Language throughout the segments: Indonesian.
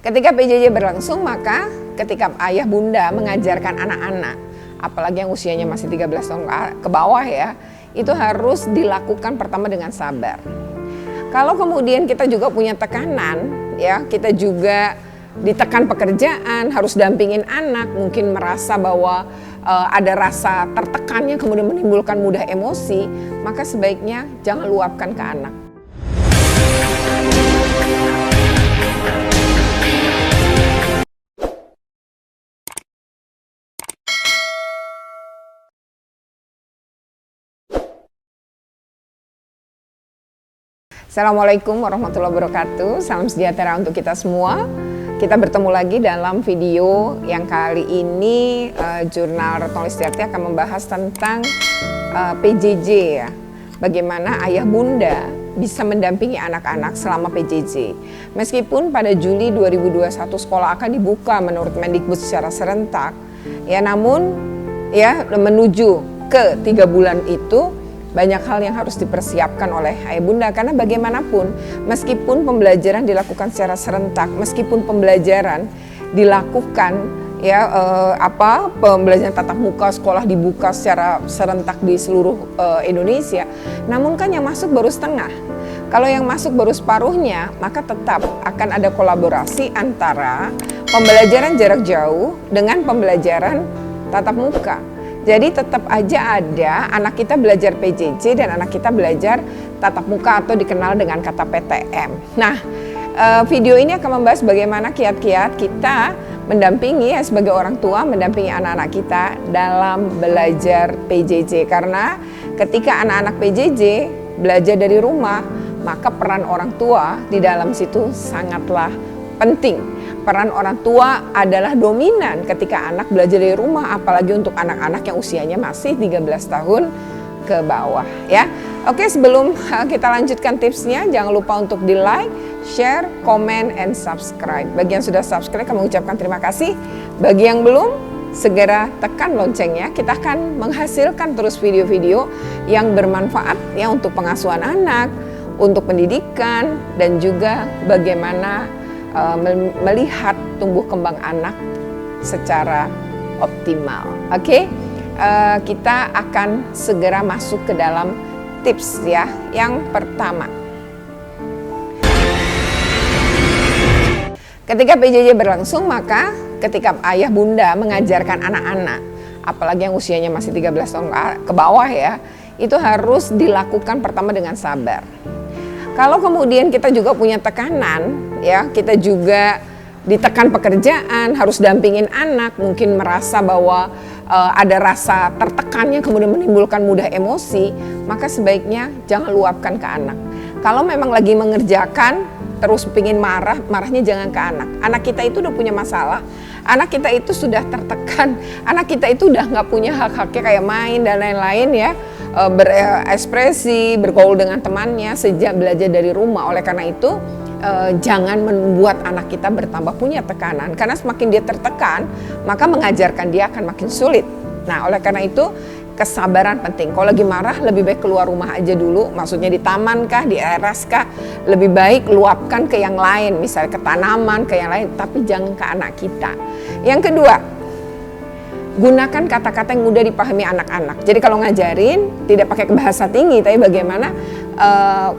Ketika PJJ berlangsung, maka ketika ayah bunda mengajarkan anak-anak, apalagi yang usianya masih 13 tahun ke bawah ya, itu harus dilakukan pertama dengan sabar. Kalau kemudian kita juga punya tekanan, ya kita juga ditekan pekerjaan, harus dampingin anak, mungkin merasa bahwa ada rasa tertekannya kemudian menimbulkan mudah emosi, maka sebaiknya jangan luapkan ke anak. Assalamualaikum warahmatullahi wabarakatuh. Salam sejahtera untuk kita semua. Kita bertemu lagi dalam video yang kali ini Jurnal Retno Listiarti akan membahas tentang PJJ ya. Bagaimana ayah bunda bisa mendampingi anak-anak selama PJJ. Meskipun pada Juli 2021 sekolah akan dibuka menurut Mendikbud secara serentak, ya namun ya menuju ke 3 bulan itu banyak hal yang harus dipersiapkan oleh ayah bunda, karena bagaimanapun meskipun pembelajaran dilakukan secara serentak, meskipun pembelajaran dilakukan pembelajaran tatap muka, sekolah dibuka secara serentak di seluruh Indonesia, namun kan yang masuk baru setengah. Kalau yang masuk baru separuhnya, maka tetap akan ada kolaborasi antara pembelajaran jarak jauh dengan pembelajaran tatap muka. Jadi tetap aja ada anak kita belajar PJJ dan anak kita belajar tatap muka atau dikenal dengan kata PTM. Nah, video ini akan membahas bagaimana kiat-kiat kita mendampingi sebagai orang tua, mendampingi anak-anak kita dalam belajar PJJ. Karena ketika anak-anak PJJ belajar dari rumah, maka peran orang tua di dalam situ sangatlah penting. Peran orang tua adalah dominan ketika anak belajar dari rumah, apalagi untuk anak-anak yang usianya masih 13 tahun ke bawah ya. Oke, sebelum kita lanjutkan tipsnya, jangan lupa untuk di like, share, comment, and subscribe. Bagi yang sudah subscribe, kami mengucapkan terima kasih. Bagi yang belum, segera tekan loncengnya. Kita akan menghasilkan terus video-video yang bermanfaat ya untuk pengasuhan anak, untuk pendidikan, dan juga bagaimana melihat tumbuh kembang anak secara optimal. Oke, kita akan segera masuk ke dalam tips ya. Yang pertama, ketika PJJ berlangsung, maka ketika ayah bunda mengajarkan anak-anak, apalagi yang usianya masih 13 tahun ke bawah ya, itu harus dilakukan pertama dengan sabar. Kalau kemudian kita juga punya tekanan, ya kita juga ditekan pekerjaan, harus dampingin anak, mungkin merasa bahwa ada rasa tertekannya kemudian menimbulkan mudah emosi, maka sebaiknya jangan luapkan ke anak. Kalau memang lagi mengerjakan, terus pingin marah, marahnya jangan ke anak. Anak kita itu udah punya masalah, anak kita itu sudah tertekan, anak kita itu udah nggak punya hak-haknya kayak main dan lain-lain ya. Berekspresi, bergaul dengan temannya sejak belajar dari rumah. Oleh karena itu jangan membuat anak kita bertambah punya tekanan, karena semakin dia tertekan maka mengajarkan dia akan makin sulit. Nah, oleh karena itu kesabaran penting. Kalau lagi marah lebih baik keluar rumah aja dulu, maksudnya di taman kah, di teras kah, lebih baik luapkan ke yang lain, misalnya ke tanaman, ke yang lain, tapi jangan ke anak kita. Yang kedua, gunakan kata-kata yang mudah dipahami anak-anak. Jadi kalau ngajarin tidak pakai bahasa tinggi, tapi bagaimana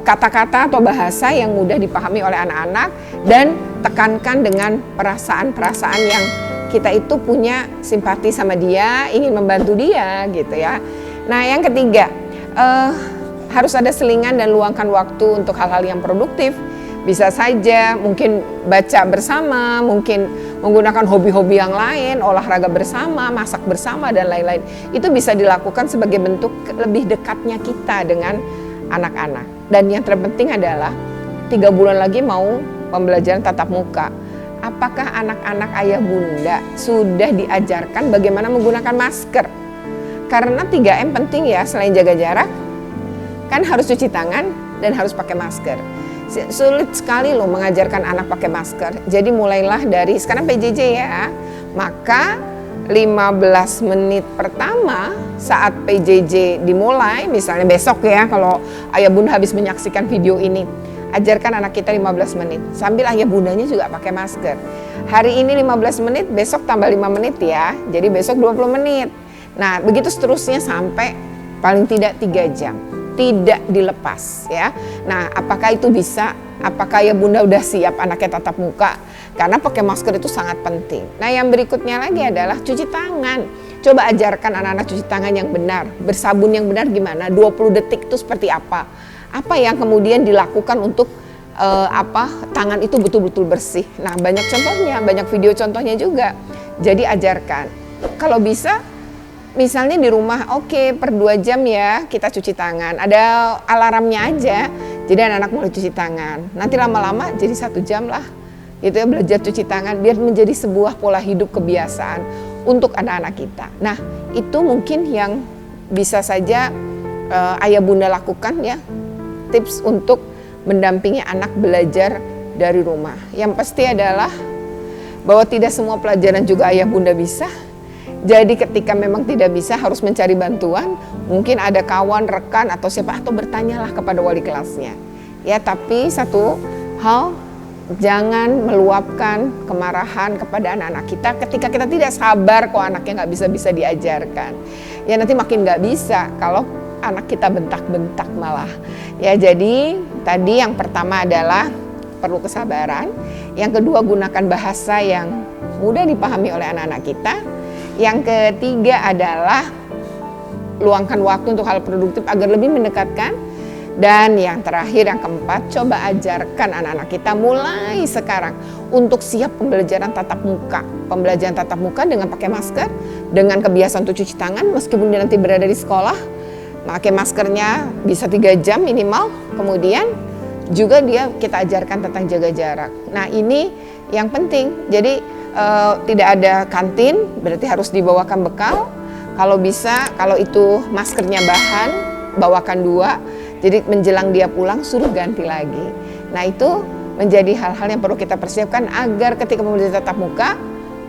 kata-kata atau bahasa yang mudah dipahami oleh anak-anak, dan tekankan dengan perasaan-perasaan yang kita itu punya simpati sama dia, ingin membantu dia gitu ya. Nah, yang ketiga, harus ada selingan dan luangkan waktu untuk hal-hal yang produktif. Bisa saja mungkin baca bersama, mungkin menggunakan hobi-hobi yang lain, olahraga bersama, masak bersama, dan lain-lain. Itu bisa dilakukan sebagai bentuk lebih dekatnya kita dengan anak-anak. Dan yang terpenting adalah 3 bulan lagi mau pembelajaran tatap muka. Apakah anak-anak ayah bunda sudah diajarkan bagaimana menggunakan masker? Karena 3M penting ya, selain jaga jarak, kan harus cuci tangan dan harus pakai masker. Sulit sekali loh mengajarkan anak pakai masker. Jadi mulailah dari sekarang PJJ ya. Maka 15 menit pertama saat PJJ dimulai, misalnya besok ya, kalau ayah bunda habis menyaksikan video ini, ajarkan anak kita 15 menit. Sambil ayah bundanya juga pakai masker. Hari ini 15 menit, besok tambah 5 menit ya. Jadi besok 20 menit. Nah, begitu seterusnya sampai paling tidak 3 jam. Tidak dilepas ya. Nah, apakah itu bisa? Apakah ya bunda udah siap anaknya tatap muka? Karena pakai masker itu sangat penting. Nah, yang berikutnya lagi adalah cuci tangan. Coba ajarkan anak-anak cuci tangan yang benar. Bersabun yang benar gimana? 20 detik itu seperti apa? Apa yang kemudian dilakukan untuk tangan itu betul-betul bersih. Nah, banyak contohnya, banyak video contohnya juga. Jadi ajarkan. Kalau bisa misalnya di rumah, oke, per 2 jam ya kita cuci tangan. Ada alarmnya aja. Jadi anak-anak mulai cuci tangan. Nanti lama-lama jadi 1 jam lah. Itu ya, belajar cuci tangan biar menjadi sebuah pola hidup kebiasaan untuk anak-anak kita. Nah, itu mungkin yang bisa saja ayah bunda lakukan ya. Tips untuk mendampingi anak belajar dari rumah. Yang pasti adalah bahwa tidak semua pelajaran juga ayah bunda bisa. Jadi ketika memang tidak bisa harus mencari bantuan, mungkin ada kawan, rekan atau siapa, atau bertanyalah kepada wali kelasnya. Ya, tapi satu hal, jangan meluapkan kemarahan kepada anak-anak kita ketika kita tidak sabar kok anaknya nggak bisa diajarkan. Ya nanti makin nggak bisa kalau anak kita bentak-bentak malah. Ya jadi tadi yang pertama adalah perlu kesabaran. Yang kedua gunakan bahasa yang mudah dipahami oleh anak-anak kita. Yang ketiga adalah luangkan waktu untuk hal produktif agar lebih mendekatkan. Dan yang terakhir, yang keempat, coba ajarkan anak-anak kita mulai sekarang untuk siap pembelajaran tatap muka. Pembelajaran tatap muka dengan pakai masker, dengan kebiasaan untuk cuci tangan meskipun dia nanti berada di sekolah. Pakai maskernya bisa 3 jam minimal, kemudian juga kita ajarkan tentang jaga jarak. Nah ini yang penting, jadi tidak ada kantin, berarti harus dibawakan bekal. Kalau bisa, kalau itu maskernya bahan, bawakan 2. Jadi menjelang dia pulang suruh ganti lagi. Nah itu menjadi hal-hal yang perlu kita persiapkan agar ketika pembelajaran tatap muka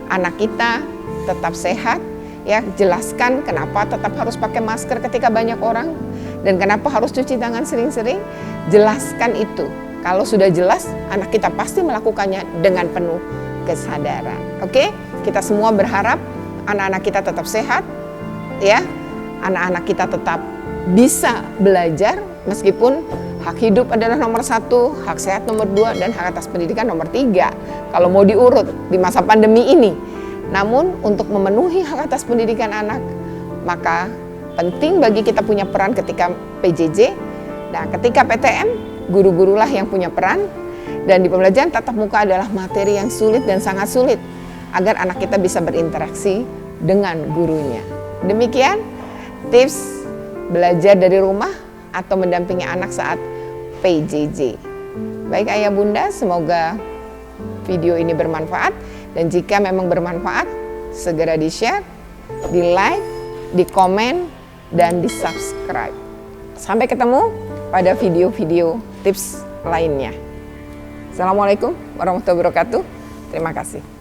anak kita tetap sehat. Ya, jelaskan kenapa tetap harus pakai masker ketika banyak orang dan kenapa harus cuci tangan sering-sering. Jelaskan itu. Kalau sudah jelas, anak kita pasti melakukannya dengan penuh kesadaran. Oke? Kita semua berharap anak-anak kita tetap sehat, ya. Anak-anak kita tetap bisa belajar meskipun hak hidup adalah nomor 1, hak sehat nomor 2, dan hak atas pendidikan nomor 3. Kalau mau diurut di masa pandemi ini. Namun untuk memenuhi hak atas pendidikan anak, maka penting bagi kita punya peran ketika PJJ. Nah, ketika PTM, guru-gurulah yang punya peran. Dan di pembelajaran tatap muka adalah materi yang sulit dan sangat sulit agar anak kita bisa berinteraksi dengan gurunya. Demikian tips belajar dari rumah atau mendampingi anak saat PJJ. Baik ayah bunda, semoga video ini bermanfaat. Dan jika memang bermanfaat, segera di-share, di-like, di-komen, dan di-subscribe. Sampai ketemu pada video-video tips lainnya. Assalamualaikum warahmatullahi wabarakatuh. Terima kasih.